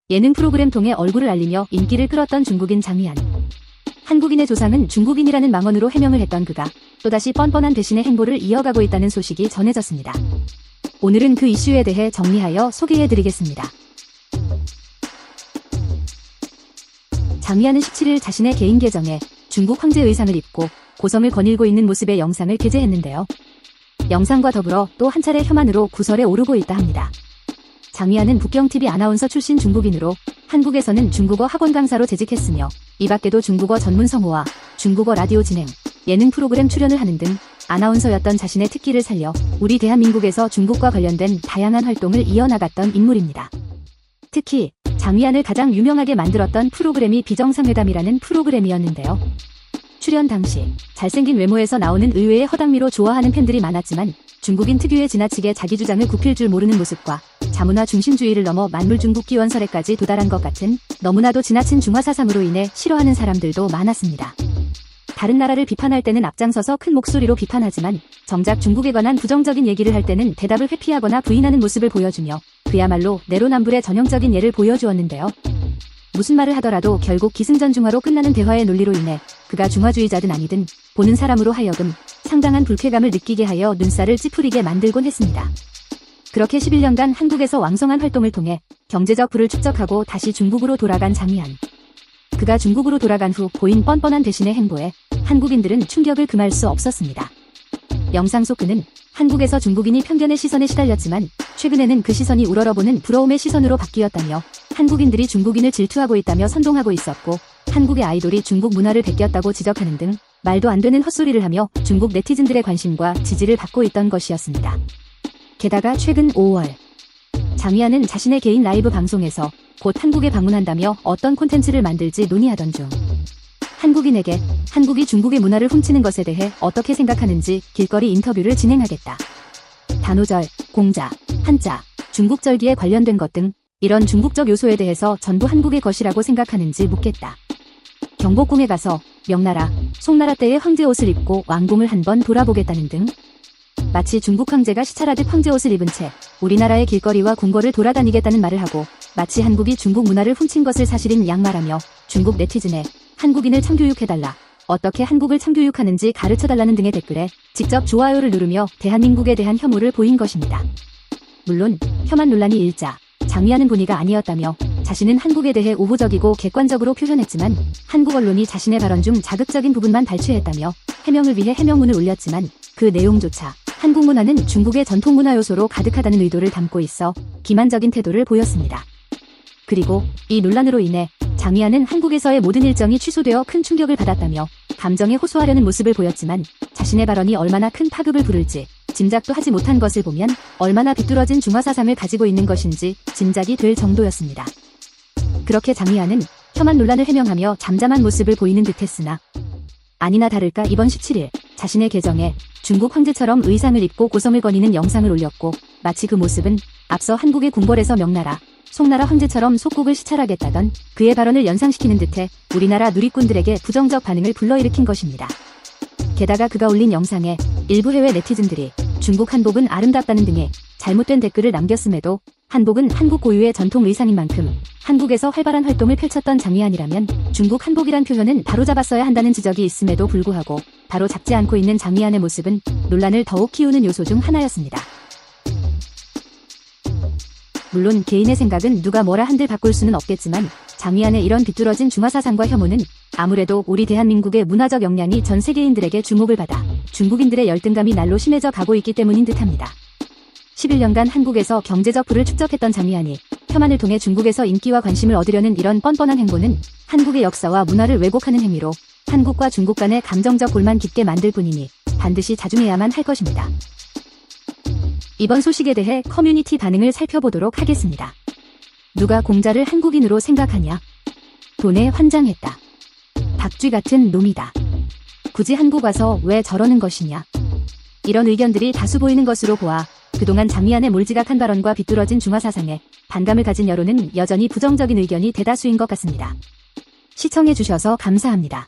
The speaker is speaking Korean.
예능 프로그램 통해 얼굴을 알리며 인기를 끌었던 중국인 장미안. 한국인의 조상은 중국인이라는 망언으로 해명을 했던 그가 또다시 뻔뻔한 배신의 행보를 이어가고 있다는 소식이 전해졌습니다. 오늘은 그 이슈에 대해 정리하여 소개해드리겠습니다. 장미안은 17일 자신의 개인 계정에 중국 황제 의상을 입고 고성을 거닐고 있는 모습의 영상을 게재했는데요. 영상과 더불어 또 한 차례 혐한으로 구설에 오르고 있다 합니다. 장미안은 북경TV 아나운서 출신 중국인으로 한국에서는 중국어 학원 강사로 재직했으며 이 밖에도 중국어 전문 성우와 중국어 라디오 진행, 예능 프로그램 출연을 하는 등 아나운서였던 자신의 특기를 살려 우리 대한민국에서 중국과 관련된 다양한 활동을 이어나갔던 인물입니다. 특히 장미안을 가장 유명하게 만들었던 프로그램이 비정상회담이라는 프로그램이었는데요. 출연 당시 잘생긴 외모에서 나오는 의외의 허당미로 좋아하는 팬들이 많았지만 중국인 특유의 지나치게 자기 주장을 굽힐 줄 모르는 모습과 자문화 중심주의를 넘어 만물중국기 원설에까지 도달한 것 같은 너무나도 지나친 중화사상으로 인해 싫어하는 사람들도 많았습니다. 다른 나라를 비판할 때는 앞장서서 큰 목소리로 비판하지만 정작 중국에 관한 부정적인 얘기를 할 때는 대답을 회피하거나 부인하는 모습을 보여주며 그야말로 내로남불의 전형적인 예를 보여주었는데요. 무슨 말을 하더라도 결국 기승전중화로 끝나는 대화의 논리로 인해 그가 중화주의자든 아니든 보는 사람으로 하여금 상당한 불쾌감을 느끼게 하여 눈살을 찌푸리게 만들곤 했습니다. 그렇게 11년간 한국에서 왕성한 활동을 통해 경제적 부를 축적하고 다시 중국으로 돌아간 장미안. 그가 중국으로 돌아간 후 보인 뻔뻔한 배신의 행보에 한국인들은 충격을 금할 수 없었습니다. 영상 속 그는 한국에서 중국인이 편견의 시선에 시달렸지만 최근에는 그 시선이 우러러보는 부러움의 시선으로 바뀌었다며 한국인들이 중국인을 질투하고 있다며 선동하고 있었고 한국의 아이돌이 중국 문화를 베꼈다고 지적하는 등 말도 안 되는 헛소리를 하며 중국 네티즌들의 관심과 지지를 받고 있던 것이었습니다. 게다가 최근 5월 장미안은 자신의 개인 라이브 방송에서 곧 한국에 방문한다며 어떤 콘텐츠를 만들지 논의하던 중 한국인에게 한국이 중국의 문화를 훔치는 것에 대해 어떻게 생각하는지 길거리 인터뷰를 진행하겠다. 단오절, 공자, 한자, 중국절기에 관련된 것 등 이런 중국적 요소에 대해서 전부 한국의 것이라고 생각하는지 묻겠다. 경복궁에 가서 명나라, 송나라 때의 황제 옷을 입고 왕궁을 한번 돌아보겠다는 등 마치 중국 황제가 시찰하듯 황제 옷을 입은 채 우리나라의 길거리와 궁궐을 돌아다니겠다는 말을 하고 마치 한국이 중국 문화를 훔친 것을 사실인 양말하며 중국 네티즌에 한국인을 참교육해달라, 어떻게 한국을 참교육하는지 가르쳐달라는 등의 댓글에 직접 좋아요를 누르며 대한민국에 대한 혐오를 보인 것입니다. 물론 혐한 논란이 일자 장미안은 본의가 아니었다며 자신은 한국에 대해 우호적이고 객관적으로 표현했지만 한국 언론이 자신의 발언 중 자극적인 부분만 발췌했다며 해명을 위해 해명문을 올렸지만 그 내용조차 한국 문화는 중국의 전통문화 요소로 가득하다는 의도를 담고 있어 기만적인 태도를 보였습니다. 그리고 이 논란으로 인해 장미안은 한국에서의 모든 일정이 취소되어 큰 충격을 받았다며 감정에 호소하려는 모습을 보였지만 자신의 발언이 얼마나 큰 파급을 부를지 짐작도 하지 못한 것을 보면 얼마나 비뚤어진 중화사상을 가지고 있는 것인지 짐작이 될 정도였습니다. 그렇게 장미안은 혐한 논란을 해명하며 잠잠한 모습을 보이는 듯했으나 아니나 다를까 이번 17일 자신의 계정에 중국 황제처럼 의상을 입고 고성을 거니는 영상을 올렸고 마치 그 모습은 앞서 한국의 궁궐에서 명나라, 송나라 황제처럼 속국을 시찰하겠다던 그의 발언을 연상시키는 듯해 우리나라 누리꾼들에게 부정적 반응을 불러일으킨 것입니다. 게다가 그가 올린 영상에 일부 해외 네티즌들이 중국 한복은 아름답다는 등의 잘못된 댓글을 남겼음에도 한복은 한국 고유의 전통 의상인 만큼 한국에서 활발한 활동을 펼쳤던 장미안이라면 중국 한복이란 표현은 바로잡았어야 한다는 지적이 있음에도 불구하고 바로잡지 않고 있는 장미안의 모습은 논란을 더욱 키우는 요소 중 하나였습니다. 물론 개인의 생각은 누가 뭐라 한들 바꿀 수는 없겠지만 장미안의 이런 비뚤어진 중화사상과 혐오는 아무래도 우리 대한민국의 문화적 역량이 전 세계인들에게 주목을 받아 중국인들의 열등감이 날로 심해져 가고 있기 때문인 듯합니다. 11년간 한국에서 경제적 부를 축적했던 장미안이 혐한을 통해 중국에서 인기와 관심을 얻으려는 이런 뻔뻔한 행보는 한국의 역사와 문화를 왜곡하는 행위로 한국과 중국 간의 감정적 골만 깊게 만들 뿐이니 반드시 자중해야만 할 것입니다. 이번 소식에 대해 커뮤니티 반응을 살펴보도록 하겠습니다. 누가 공자를 한국인으로 생각하냐? 돈에 환장했다. 박쥐 같은 놈이다. 굳이 한국 와서 왜 저러는 것이냐? 이런 의견들이 다수 보이는 것으로 보아 그동안 장미안의 몰지각한 발언과 비뚤어진 중화사상에 반감을 가진 여론은 여전히 부정적인 의견이 대다수인 것 같습니다. 시청해주셔서 감사합니다.